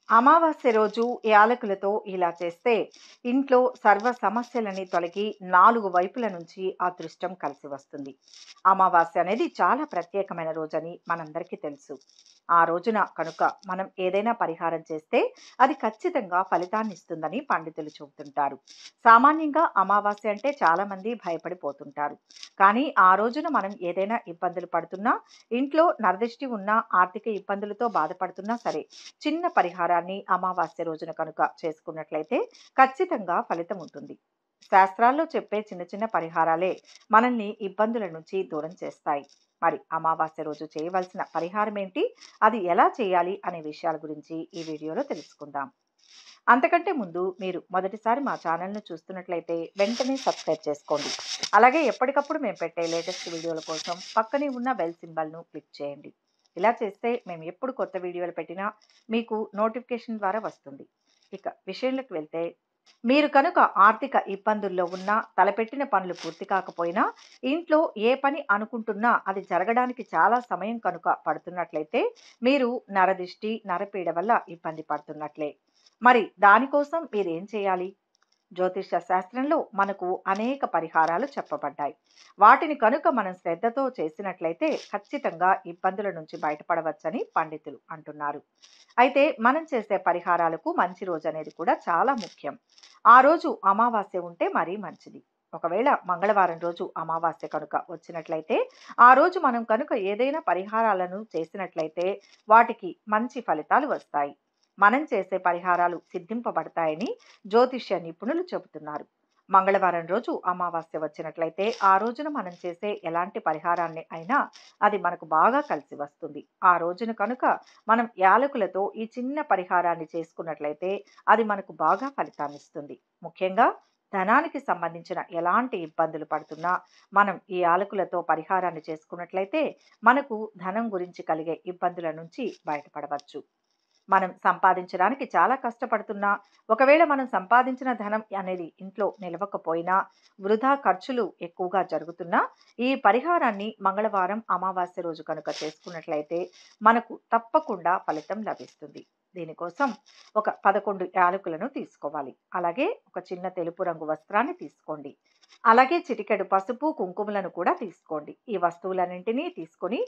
అమావాస్య రోజు యాలకులతో ఇలా చేస్తే ఇంట్లో సర్వ సమస్యలని తొలగి 4 వైపుల నుంచి అదృష్టం కలిసి వస్తుంది. అమావాస్య అనేది చాలా ప్రత్యేకమైన రోజని మనందరికీ తెలుసు. ఆ రోజున కనుక మనం ఏదైనా పరిహారం చేస్తే అది ఖచ్చితంగా ఫలితాన్ని ఇస్తుందని పండితులు చెబుతుంటారు. సామాన్యంగా అమావాస్య అంటే చాలామంది భయపడిపోతుంటారు. కానీ ఆ రోజున మనం ఏదైనా ఇబ్బందులు పడుతున్నా, ఇంట్లో నరదిష్టి ఉన్నా, ఆర్థిక ఇబ్బందులతో బాధపడుతున్నా సరే, చిన్న పరిహారాన్ని అమావాస్య రోజున కనుక చేసుకున్నట్లయితే ఖచ్చితంగా ఫలితం ఉంటుంది. శాస్త్రాల్లో చెప్పే చిన్న చిన్న పరిహారాలే మనల్ని ఇబ్బందుల నుంచి దూరం చేస్తాయి. మరి అమావాస్య రోజు చేయవలసిన పరిహారం ఏంటి, అది ఎలా చేయాలి అనే విషయాల గురించి ఈ వీడియోలో తెలుసుకుందాం. అంతకంటే ముందు మీరు మొదటిసారి మా ఛానల్ను చూస్తున్నట్లయితే వెంటనే సబ్స్క్రైబ్ చేసుకోండి. అలాగే ఎప్పటికప్పుడు మేము పెట్టే లేటెస్ట్ వీడియోల కోసం పక్కనే ఉన్న బెల్ సింబల్ను క్లిక్ చేయండి. ఇలా చేస్తే మేము ఎప్పుడు కొత్త వీడియోలు పెట్టినా మీకు నోటిఫికేషన్ ద్వారా వస్తుంది. ఇక విషయంలోకి వెళ్తే, మీరు కనుక ఆర్థిక ఇబ్బందుల్లో ఉన్నా, తలపెట్టిన పనులు పూర్తి కాకపోయినా, ఇంట్లో ఏ పని అనుకుంటున్నా అది జరగడానికి చాలా సమయం కనుక పడుతున్నట్లయితే మీరు నరదిష్టి, నరపీడ వల్ల ఇబ్బంది పడుతున్నట్లే. మరి దానికోసం మీరేం చేయాలి? జ్యోతిష్య శాస్త్రంలో మనకు అనేక పరిహారాలు చెప్పబడ్డాయి. వాటిని కనుక మనం శ్రద్ధతో చేసినట్లయితే ఖచ్చితంగా ఇబ్బందుల నుంచి బయటపడవచ్చని పండితులు అంటున్నారు. అయితే మనం చేసే పరిహారాలకు మంచి రోజు అనేది కూడా చాలా ముఖ్యం. ఆ రోజు అమావాస్య ఉంటే మరీ మంచిది. ఒకవేళ మంగళవారం రోజు అమావాస్య కనుక వచ్చినట్లయితే, ఆ రోజు మనం కనుక ఏదైనా పరిహారాలను చేసినట్లయితే వాటికి మంచి ఫలితాలు వస్తాయి. మనం చేసే పరిహారాలు సిద్ధింపబడతాయని జ్యోతిష్య నిపుణులు చెబుతున్నారు. మంగళవారం రోజు అమావాస్య వచ్చినట్లయితే ఆ రోజున మనం చేసే ఎలాంటి పరిహారాన్ని అయినా అది మనకు బాగా కలిసి వస్తుంది. ఆ రోజున కనుక మనం యాలకులతో ఈ చిన్న పరిహారాన్ని చేసుకున్నట్లయితే అది మనకు బాగా ఫలితాన్ని ఇస్తుంది. ముఖ్యంగా ధనానికి సంబంధించిన ఎలాంటి ఇబ్బందులు పడుతున్నా మనం ఈ యాలకులతో పరిహారాన్ని చేసుకున్నట్లయితే మనకు ధనం గురించి కలిగే ఇబ్బందుల నుంచి బయటపడవచ్చు. మనం సంపాదించడానికి చాలా కష్టపడుతున్నా, ఒకవేళ మనం సంపాదించిన ధనం అనేది ఇంట్లో నిలవకపోయినా, వృధా ఖర్చులు ఎక్కువగా జరుగుతున్నా, ఈ పరిహారాన్ని మంగళవారం అమావాస్య రోజు కనుక చేసుకున్నట్లయితే మనకు తప్పకుండా ఫలితం లభిస్తుంది. దీనికోసం ఒక 11 యాలకులను తీసుకోవాలి. అలాగే ఒక చిన్న తెలుపు రంగు వస్త్రాన్ని తీసుకోండి. అలాగే చిటికెడు పసుపు, కుంకుమలను కూడా తీసుకోండి. ఈ వస్తువులన్నింటినీ తీసుకొని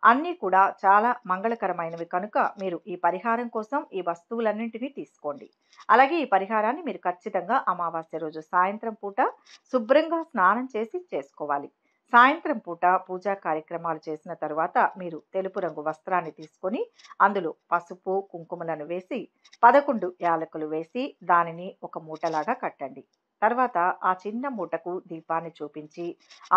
అన్నీ కూడా చాలా మంగళకరమైనవి కనుక మీరు ఈ పరిహారం కోసం ఈ వస్తువులన్నింటినీ తీసుకోండి. అలాగే ఈ పరిహారాన్ని మీరు ఖచ్చితంగా అమావాస్య రోజు సాయంత్రం పూట శుభ్రంగా స్నానం చేసి చేసుకోవాలి. సాయంత్రం పూట పూజా కార్యక్రమాలు చేసిన తరువాత మీరు తెలుపు రంగు వస్త్రాన్ని తీసుకొని అందులో పసుపు, కుంకుమలను వేసి 11 యాలకులు వేసి దానిని ఒక మూటలాగా కట్టండి. తర్వాత ఆ చిన్న మూటకు దీపాన్ని చూపించి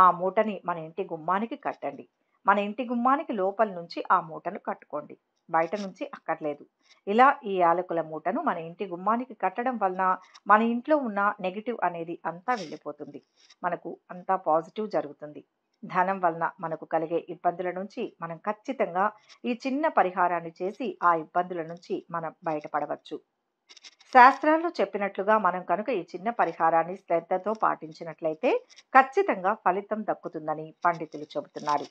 ఆ మూటని మన ఇంటి గుమ్మానికి కట్టండి. మన ఇంటి గుమ్మానికి లోపల నుంచి ఆ మూటను కట్టుకోండి. బయట నుంచి అక్కర్లేదు. ఇలా ఈ యాలకుల మూటను మన ఇంటి గుమ్మానికి కట్టడం వలన మన ఇంట్లో ఉన్న నెగిటివ్ అనేది అంతా వెళ్ళిపోతుంది. మనకు అంతా పాజిటివ్ జరుగుతుంది. ధనం వలన మనకు కలిగే ఇబ్బందుల నుంచి మనం ఖచ్చితంగా ఈ చిన్న పరిహారాన్ని చేసి ఆ ఇబ్బందుల నుంచి మనం బయటపడవచ్చు. శాస్త్రాల్లో చెప్పినట్లుగా మనం కనుక ఈ చిన్న పరిహారాన్ని శ్రద్ధతో పాటించినట్లయితే ఖచ్చితంగా ఫలితం దక్కుతుందని పండితులు చెబుతున్నారు.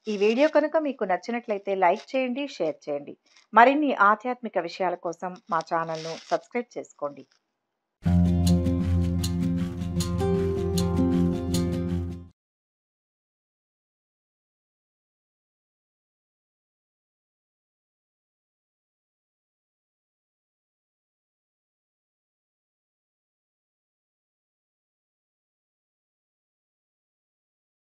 ఈ వీడియో కనుక మీకు నచ్చినట్లయితే లైక్ చేయండి, షేర్ చేయండి. మరిన్ని ఆధ్యాత్మిక విషయాల కోసం మా ఛానల్ను సబ్స్క్రైబ్ చేసుకోండి.